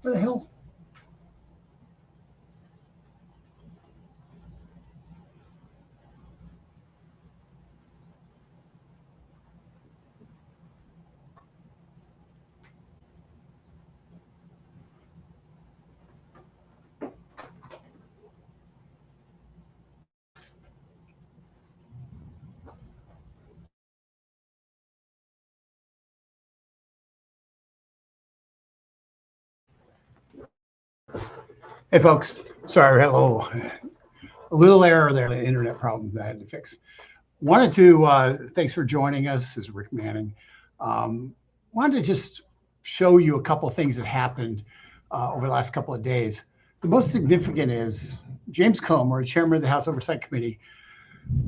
Where the hell? Hey, folks. Sorry, a little error there, the internet problem that I had to fix. Wanted to thanks for joining us. This is Rick Manning. Um, Wanted to just show you a couple of things that happened over the last couple of days. The most significant is James Comer, chairman of the House Oversight Committee,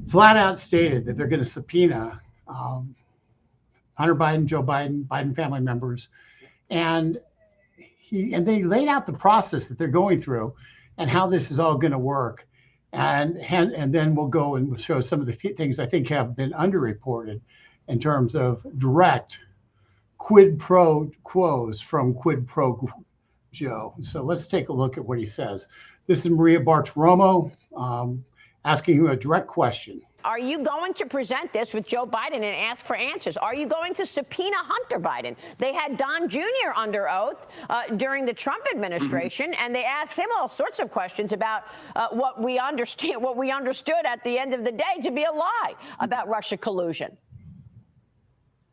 flat out stated that they're going to subpoena Hunter Biden, Joe Biden, Biden family members, and they laid out the process that they're going through and how this is all going to work. And then we'll go and we'll show some of the things I think have been underreported in terms of direct quid pro quos from quid pro Joe. So let's take a look at what he says. This is Maria Bartiromo asking you a direct question. Are you going to present this with Joe Biden and ask for answers? Are you going to subpoena Hunter Biden? They had Don Jr. under oath during the Trump administration, and they asked him all sorts of questions about what we understood at the end of the day to be a lie about Russia collusion.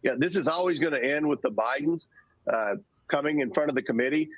Yeah, this is always going to end with the Bidens coming in front of the committee.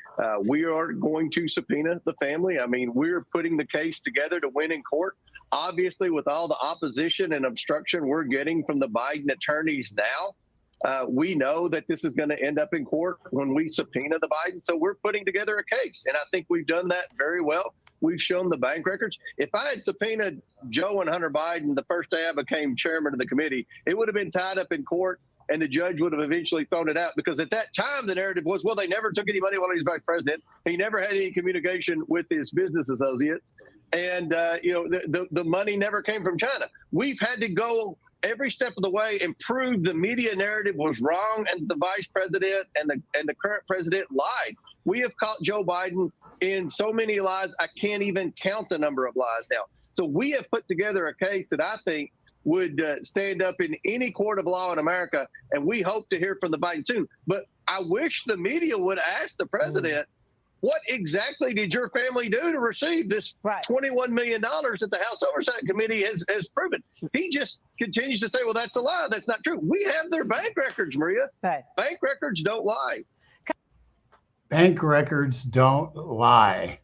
We are going to subpoena the family. I mean, we're putting the case together to win in court. Obviously, with all the opposition and obstruction we're getting from the Biden attorneys now, we know that this is going to end up in court when we subpoena the Biden. So we're putting together a case, and I think we've done that very well. We've shown the bank records. If I had subpoenaed Joe and Hunter Biden the first day I became chairman of the committee, it would have been tied up in court, and the judge would have eventually thrown it out, because at that time the narrative was, well, they never took any money while he was vice president. He never had any communication with his business associates, and the money never came from China. We've had to go every step of the way and prove the media narrative was wrong, and the vice president and the current president lied. We have caught Joe Biden in so many lies, I can't even count the number of lies now. So we have put together a case that I think would stand up in any court of law in America, and we hope to hear from the Biden soon. But I wish the media would ask the president, what exactly did your family do to receive this $21 million that the House Oversight Committee has proven? He just continues to say, well, that's a lie. That's not true. We have their bank records, Maria. Right. Bank records don't lie. Bank records don't lie.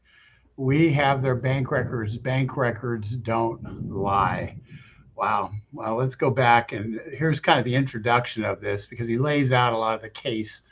We have their bank records. Bank records don't lie. Wow. Well, let's go back, and here's kind of the introduction of this, because he lays out a lot of the case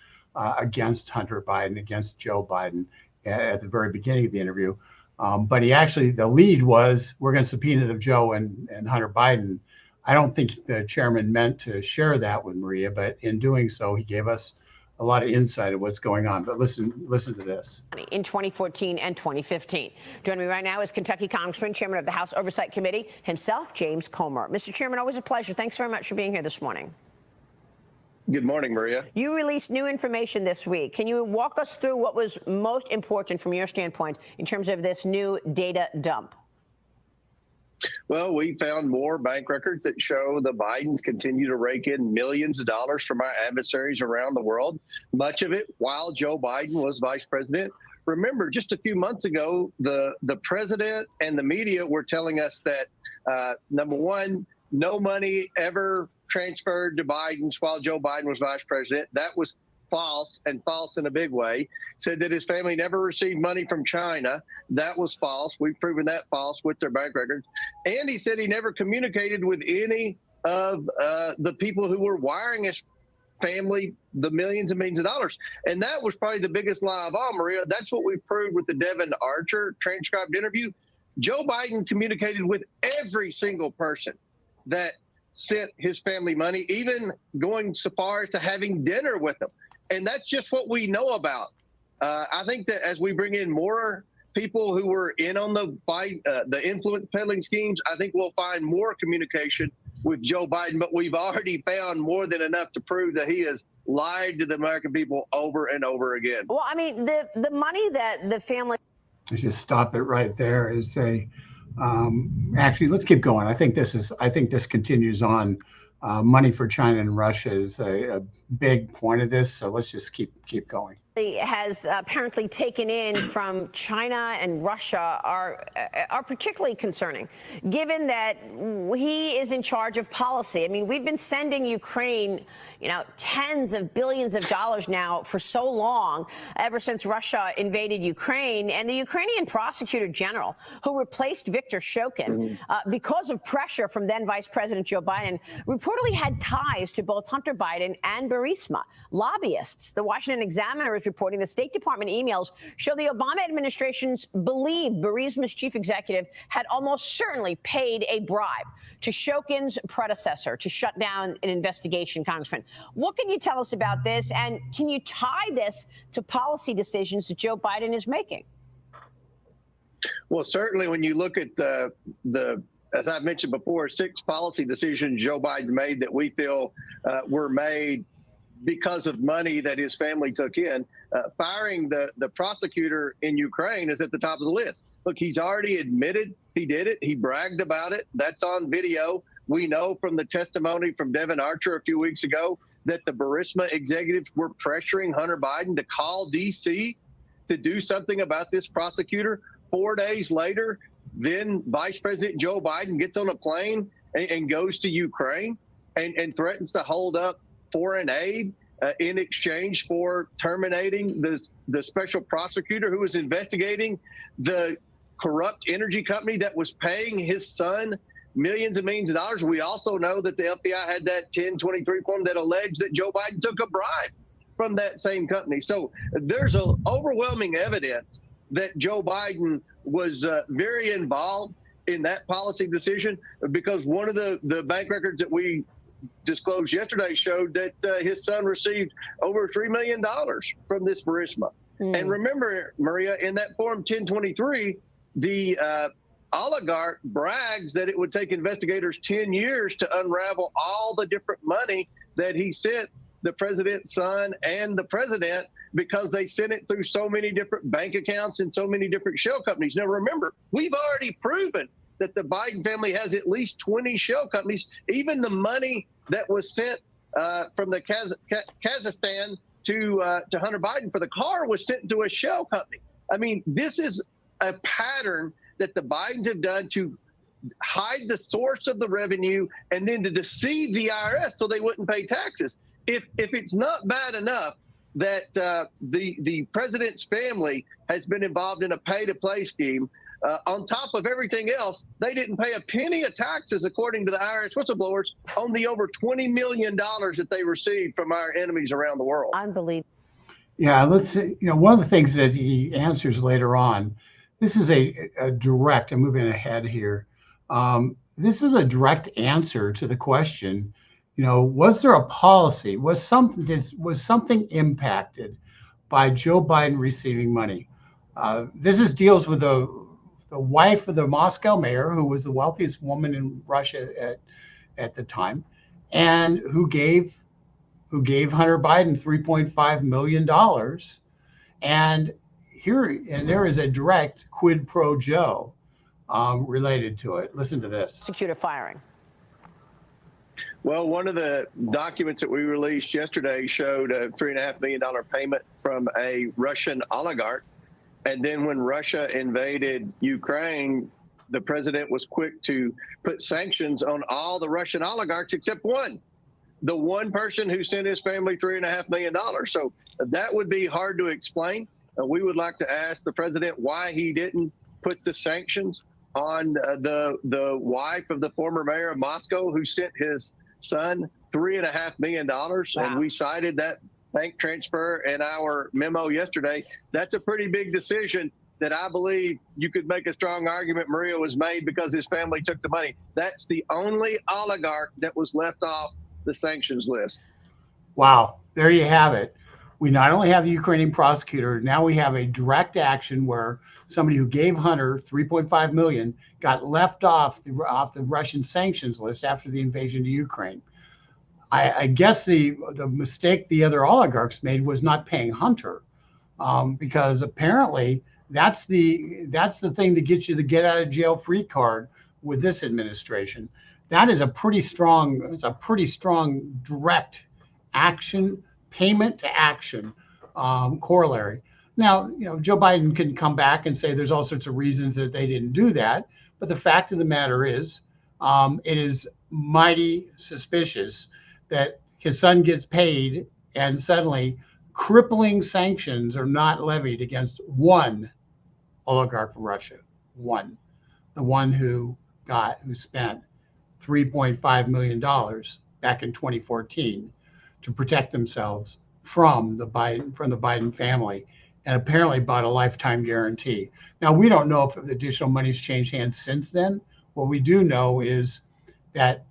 against Hunter Biden, against Joe Biden at the very beginning of the interview. But the lead was, we're going to subpoena Joe and Hunter Biden. I don't think the chairman meant to share that with Maria, but in doing so, he gave us a lot of insight of what's going on. But listen to this. In 2014 and 2015. Joining me right now is Kentucky Congressman, Chairman of the House Oversight Committee, himself, James Comer. Mr. Chairman, always a pleasure. Thanks very much for being here this morning. Good morning, Maria. You released new information this week. Can you walk us through what was most important from your standpoint in terms of this new data dump? Well, we found more bank records that show the Bidens continue to rake in millions of dollars from our adversaries around the world, much of it while Joe Biden was vice president. Remember, just a few months ago, the president and the media were telling us that, number one, no money ever transferred to Biden while Joe Biden was vice president. That was false, and false in a big way. Said that his family never received money from China. That was false. We've proven that false with their bank records. And he said he never communicated with any of the people who were wiring his family the millions and millions of dollars. And that was probably the biggest lie of all, Maria. That's what we proved with the Devin Archer transcribed interview. Joe Biden communicated with every single person that sent his family money, even going so far as to having dinner with them. And that's just what we know about. I think that as we bring in more people who were in on the influence peddling schemes, I think we'll find more communication with Joe Biden, but we've already found more than enough to prove that he has lied to the American people over and over again. Well, I mean, the money that the family. Let's just stop it right there and say, actually, let's keep going. I think this continues on. Money for China and Russia is a big point of this. So let's just keep going. Has apparently taken in from China and Russia are particularly concerning, given that he is in charge of policy. I mean, we've been sending Ukraine, tens of billions of dollars now for so long, ever since Russia invaded Ukraine. And the Ukrainian prosecutor general, who replaced Viktor Shokin because of pressure from then Vice President Joe Biden, reportedly had ties to both Hunter Biden and Burisma, lobbyists. The Washington Examiner is reporting the State Department emails show the Obama administration's believed Burisma's chief executive had almost certainly paid a bribe to Shokin's predecessor to shut down an investigation, Congressman. What can you tell us about this? And can you tie this to policy decisions that Joe Biden is making? Well, certainly when you look at the as I've mentioned before, 6 policy decisions Joe Biden made that we feel were made because of money that his family took in. Firing the prosecutor in Ukraine is at the top of the list. Look, he's already admitted he did it. He bragged about it. That's on video. We know from the testimony from Devin Archer a few weeks ago that the Burisma executives were pressuring Hunter Biden to call D.C. to do something about this prosecutor. 4 days later, then Vice President Joe Biden gets on a plane and goes to Ukraine and threatens to hold up foreign aid in exchange for terminating the special prosecutor who was investigating the corrupt energy company that was paying his son millions and millions of dollars. We also know that the FBI had that 1023 form that alleged that Joe Biden took a bribe from that same company. So there's overwhelming evidence that Joe Biden was very involved in that policy decision, because one of the bank records that we disclosed yesterday showed that his son received over $3 million from this Burisma. And remember, Maria, in that Form 1023, the oligarch brags that it would take investigators 10 years to unravel all the different money that he sent the president's son and the president, because they sent it through so many different bank accounts and so many different shell companies. Now, remember, we've already proven that the Biden family has at least 20 shell companies. Even the money that was sent from the Kazakhstan to Hunter Biden for the car was sent to a shell company. I mean, this is a pattern that the Bidens have done to hide the source of the revenue and then to deceive the IRS so they wouldn't pay taxes. If it's not bad enough that the president's family has been involved in a pay-to-play scheme, on top of everything else, they didn't pay a penny of taxes, according to the IRS whistleblowers, on the over $20 million that they received from our enemies around the world. Unbelievable. Yeah, let's see. One of the things that he answers later on, this is a direct, I'm moving ahead here. This is a direct answer to the question, was there a policy? Was something impacted by Joe Biden receiving money? This deals with the wife of the Moscow mayor, who was the wealthiest woman in Russia at the time, and who gave Hunter Biden $3.5 million. And there is a direct quid pro Joe related to it. Listen to this. Prosecutor firing. Well, one of the documents that we released yesterday showed a $3.5 million payment from a Russian oligarch. And then when Russia invaded Ukraine, the president was quick to put sanctions on all the Russian oligarchs except one, the one person who sent his family $3.5 million. So that would be hard to explain. We would like to ask the president why he didn't put the sanctions on the wife of the former mayor of Moscow, who sent his son $3.5 million. Wow. And we cited that bank transfer in our memo yesterday. That's a pretty big decision that I believe you could make a strong argument, Maria, was made because his family took the money. That's the only oligarch that was left off the sanctions list. Wow. There you have it. We not only have the Ukrainian prosecutor, now we have a direct action where somebody who gave Hunter 3.5 million got left off the Russian sanctions list after the invasion to Ukraine. I guess the mistake the other oligarchs made was not paying Hunter, because apparently that's the thing that gets you the get out of jail free card with this administration. That is a pretty strong direct action, payment to action corollary. Now, Joe Biden can come back and say there's all sorts of reasons that they didn't do that, but the fact of the matter is, it is mighty suspicious that his son gets paid and suddenly crippling sanctions are not levied against one oligarch from Russia, the one who spent $3.5 million back in 2014 to protect themselves from the Biden family, and apparently bought a lifetime guarantee. Now, we don't know if additional money's changed hands since then. What we do know is that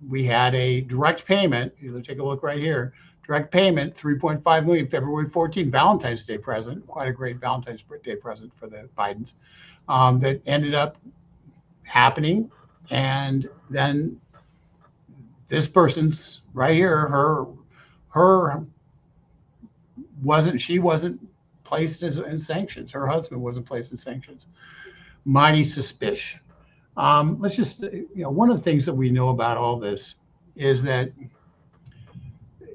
we had a direct payment. You take a look right here. Direct payment, 3.5 million, February 14, Valentine's Day present, quite a great Valentine's Day present for the Bidens, that ended up happening. And then this person's right here, she wasn't placed in sanctions. Her husband wasn't placed in sanctions. Mighty suspicious. Let's just, one of the things that we know about all this is that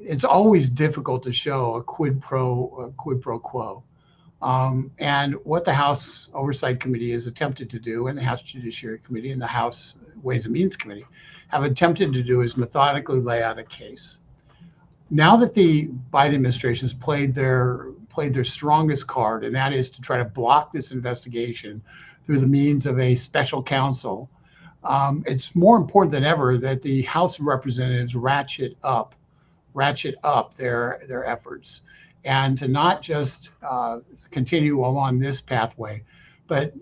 it's always difficult to show a quid pro quo. And what the House Oversight Committee has attempted to do, and the House Judiciary Committee and the House Ways and Means Committee have attempted to do, is methodically lay out a case. Now that the Biden administration has played their strongest card, and that is to try to block this investigation through the means of a special counsel, it's more important than ever that the House of Representatives ratchet up their efforts, and to not just continue along this pathway, but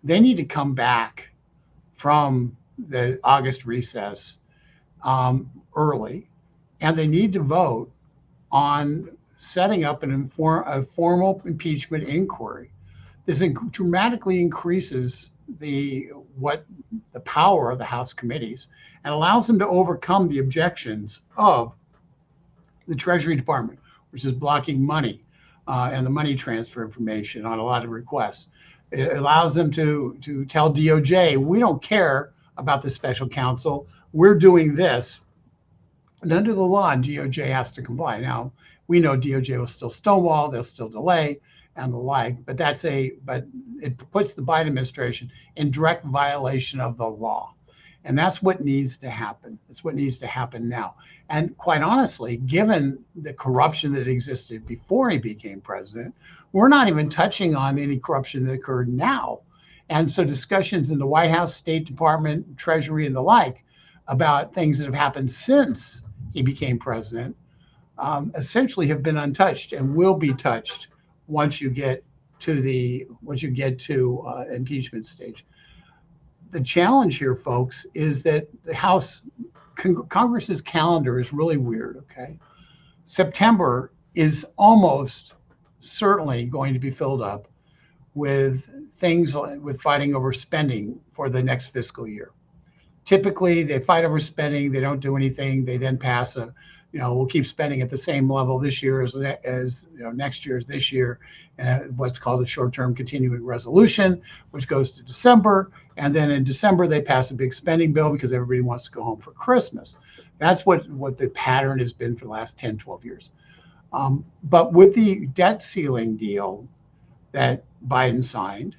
they need to come back from the August recess early, and they need to vote on setting up a formal impeachment inquiry. This dramatically increases the power of the House committees and allows them to overcome the objections of the Treasury Department, which is blocking money and the money transfer information on a lot of requests. It allows them to tell DOJ, we don't care about the special counsel, we're doing this. And under the law, DOJ has to comply. Now, we know DOJ will still stonewall, they'll still delay, and the like, but it puts the Biden administration in direct violation of the law. And that's what needs to happen. That's what needs to happen now. And quite honestly, given the corruption that existed before he became president, we're not even touching on any corruption that occurred now. And so discussions in the White House, State Department, Treasury, and the like about things that have happened since he became president essentially have been untouched and will be touched once you get to impeachment stage. The challenge here, folks, is that the Congress's calendar is really weird. Okay, September is almost certainly going to be filled up with things with fighting over spending for the next fiscal year. Typically, they fight over spending, they don't do anything, they then pass we'll keep spending at the same level this year as next year as this year, what's called a short-term continuing resolution, which goes to December. And then in December, they pass a big spending bill because everybody wants to go home for Christmas. That's what the pattern has been for the last 10, 12 years. But with the debt ceiling deal that Biden signed,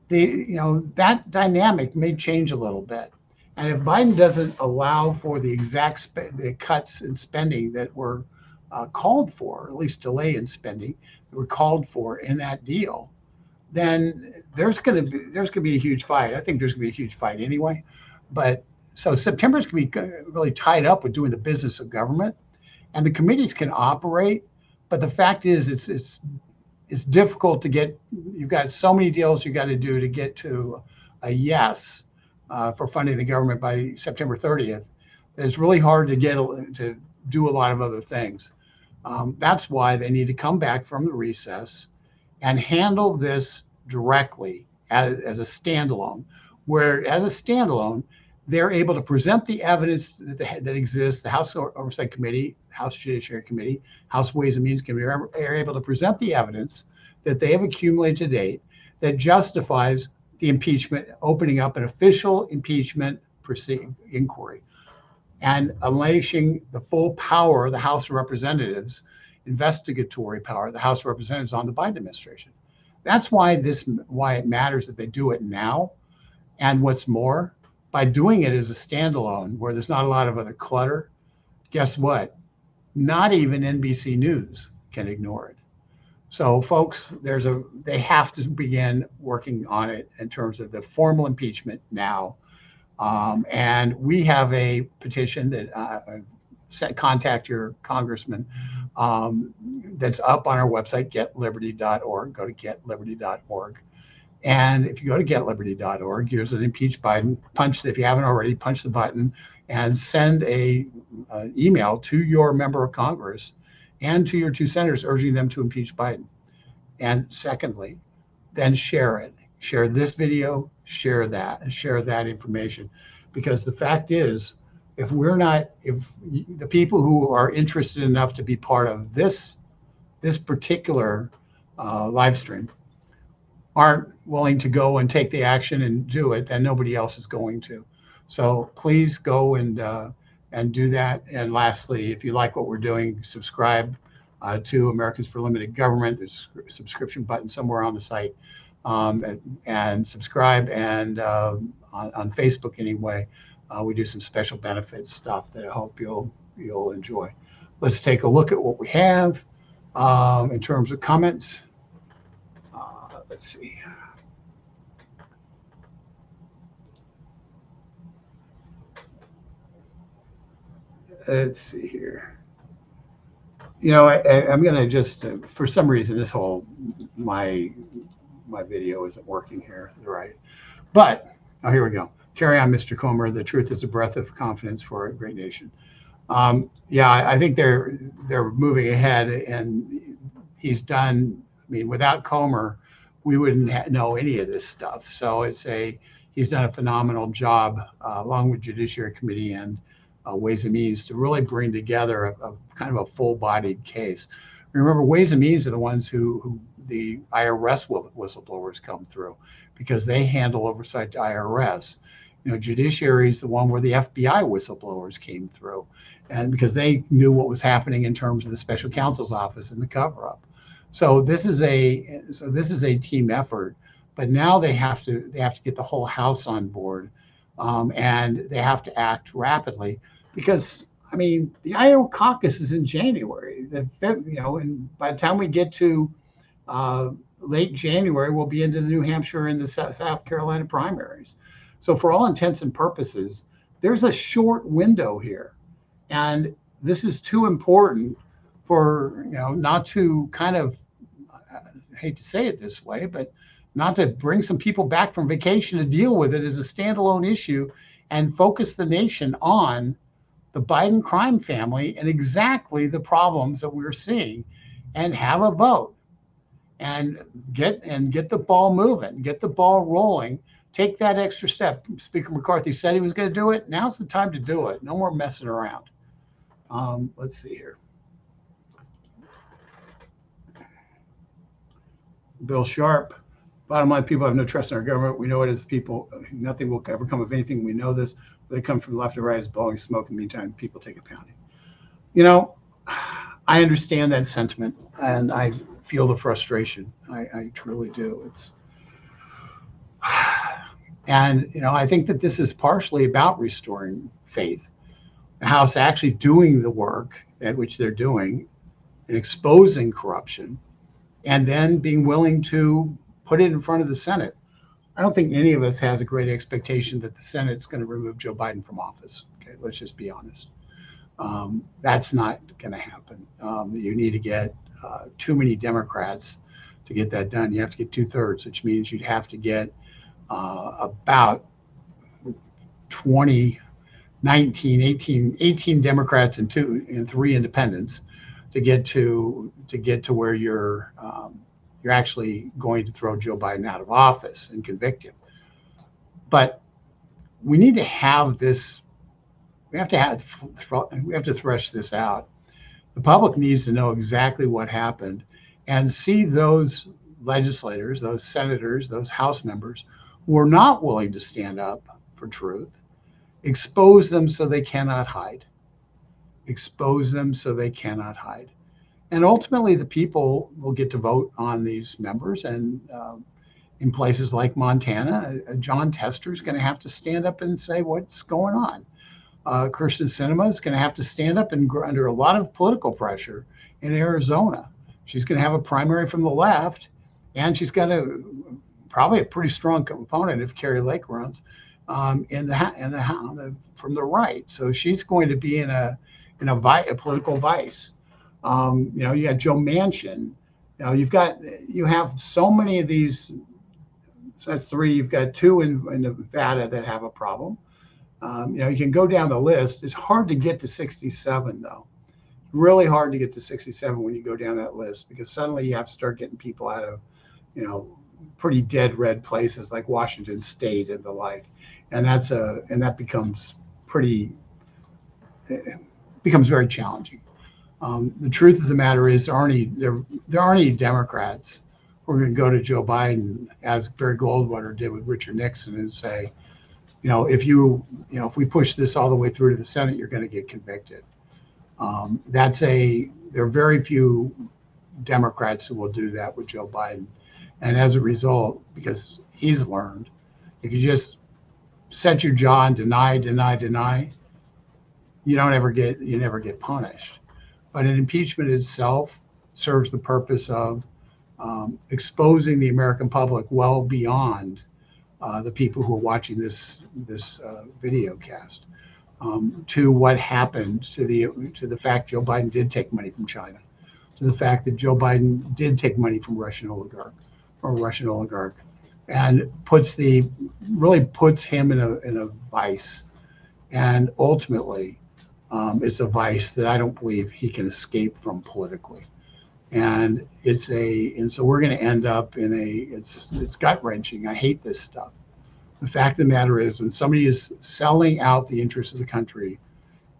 that dynamic may change a little bit. And if Biden doesn't allow for the exact the cuts in spending that were called for, or at least delay in spending that were called for in that deal, then there's going to be a huge fight. I think there's going to be a huge fight anyway. But so September is going to be really tied up with doing the business of government, and the committees can operate. But the fact is, it's difficult to get. You've got so many deals you got to do to get to a yes for funding the government by September 30th. It's really hard to do a lot of other things. That's why they need to come back from the recess and handle this directly as a standalone, where as a standalone, they're able to present the evidence that exists. The House Oversight Committee, House Judiciary Committee, House Ways and Means Committee are able to present the evidence that they have accumulated to date that justifies the impeachment, opening up an official impeachment inquiry and unleashing the full power of the House of Representatives, investigatory power of the House of Representatives on the Biden administration. That's why it matters that they do it now. And what's more, by doing it as a standalone where there's not a lot of other clutter, guess what? Not even NBC News can ignore it. So folks, they have to begin working on it in terms of the formal impeachment now. And we have a petition that contact your congressman that's up on our website, getliberty.org. Go to getliberty.org. And if you go to getliberty.org, here's an impeach Biden. If you haven't already, punch the button and send an email to your member of Congress and to your 2 senators urging them to impeach Biden. And secondly, then share it. Share this video, share that, and share that information. Because the fact is, if the people who are interested enough to be part of this particular live stream aren't willing to go and take the action and do it, then nobody else is going to. So please go and do that. And lastly, if you like what we're doing, subscribe to Americans for Limited Government. There's a subscription button somewhere on the site, and subscribe. And on Facebook anyway, we do some special benefits stuff that I hope you'll enjoy. Let's take a look at what we have in terms of comments. Let's see. Let's see here. I'm going to just, for some reason, my video isn't working here right. But, here we go. Carry on, Mr. Comer. The truth is a breath of confidence for a great nation. I think they're moving ahead, and he's done. I mean, without Comer, we wouldn't know any of this stuff. So he's done a phenomenal job, along with Judiciary Committee and Ways and Means, to really bring together a kind of a full-bodied case. Remember, Ways and Means are the ones who the IRS whistleblowers come through, because they handle oversight to IRS. Judiciary is the one where the FBI whistleblowers came through, and because they knew what was happening in terms of the special counsel's office and the cover-up. So this is a team effort, but now they have to get the whole House on board, and they have to act rapidly, because the Iowa caucus is in January. And by the time we get to late January, we'll be into the New Hampshire and the South Carolina primaries. So for all intents and purposes, there's a short window here, and this is too important for not to kind of, I hate to say it this way, but not to bring some people back from vacation to deal with it as a standalone issue and focus the nation on the Biden crime family and exactly the problems that we're seeing, and have a vote and get the ball moving, get the ball rolling. Take that extra step. Speaker McCarthy said he was going to do it. Now's the time to do it. No more messing around. Let's see here. Bill Sharp. Bottom line, people have no trust in our government. We know it as people. Nothing will ever come of anything. We know this. They come from left to right as blowing smoke. In the meantime, people take a pounding. I understand that sentiment, and I feel the frustration. I truly do. And I think that this is partially about restoring faith. The House actually doing the work at which they're doing and exposing corruption, and then being willing to put it in front of the Senate. I don't think any of us has a great expectation that the Senate's going to remove Joe Biden from office. Okay, let's just be honest. That's not going to happen. You need to get too many Democrats to get that done. You have to get 2/3, which means you'd have to get about 18 Democrats and 3 independents to get to where you're actually going to throw Joe Biden out of office and convict him. But we need to have this. We have to thresh this out. The public needs to know exactly what happened and see those legislators, those senators, those House members who are not willing to stand up for truth. Expose them so they cannot hide. Expose them so they cannot hide. And ultimately, the people will get to vote on these members. And in places like Montana, John Tester is going to have to stand up and say what's going on. Kirsten Sinema is going to have to stand up and under a lot of political pressure in Arizona. She's going to have a primary from the left, and she's got probably a pretty strong component if Carrie Lake runs from the right. So she's going to be in a political vice. You got Joe Manchin. You have so many of these. So that's three. You've got two in Nevada that have a problem. You can go down the list. It's hard to get to 67, though. Really hard to get to 67 when you go down that list, because suddenly you have to start getting people out of, pretty dead red places like Washington State and the like, and that becomes very challenging. The truth of the matter is there aren't any Democrats who are going to go to Joe Biden, as Barry Goldwater did with Richard Nixon, and say, if we push this all the way through to the Senate, you're going to get convicted. There are very few Democrats who will do that with Joe Biden. And as a result, because he's learned, if you just set your jaw and deny, you never get punished. But an impeachment itself serves the purpose of exposing the American public well beyond the people who are watching this video cast to what happened, to the fact Joe Biden did take money from China, to the fact that Joe Biden did take money from a Russian oligarch, and puts him in a vice. And ultimately, it's a vice that I don't believe he can escape from politically. And so we're going to end up it's gut wrenching. I hate this stuff. The fact of the matter is, when somebody is selling out the interests of the country,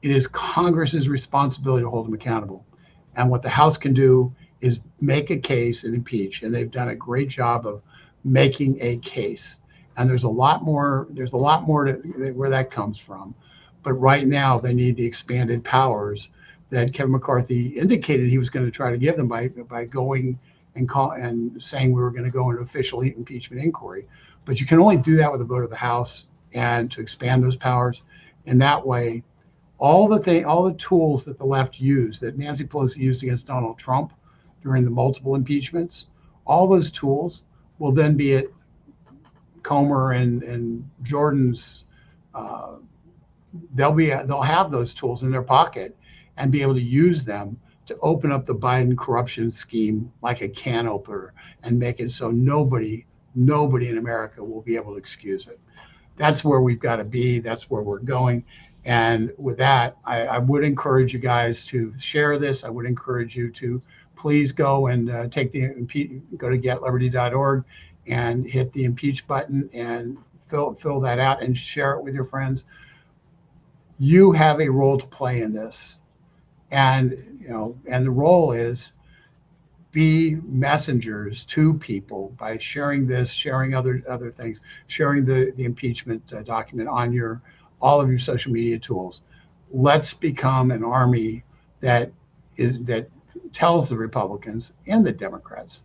it is Congress's responsibility to hold them accountable. And what the House can do is make a case and impeach. And they've done a great job of making a case. And there's a lot more where that comes from. But right now, they need the expanded powers that Kevin McCarthy indicated he was going to try to give them by going and saying we were going to go into official impeachment inquiry. But you can only do that with a vote of the House, and to expand those powers. In that way, all the tools that the left used, that Nancy Pelosi used against Donald Trump during the multiple impeachments, all those tools will then be at Comer and Jordan's. They'll have those tools in their pocket and be able to use them to open up the Biden corruption scheme like a can opener and make it so nobody in America will be able to excuse it. That's where we've got to be. That's where we're going. And with that, I would encourage you guys to share this. I would encourage you to please go and go to getliberty.org and hit the impeach button and fill that out and share it with your friends. You have a role to play in this. And the role is be messengers to people by sharing this, sharing other things, sharing the impeachment document on all of your social media tools. Let's become an army that tells the Republicans and the Democrats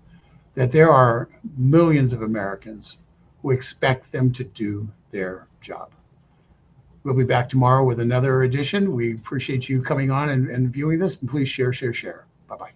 that there are millions of Americans who expect them to do their job. We'll be back tomorrow with another edition. We appreciate you coming on and viewing this. And please share. Bye-bye.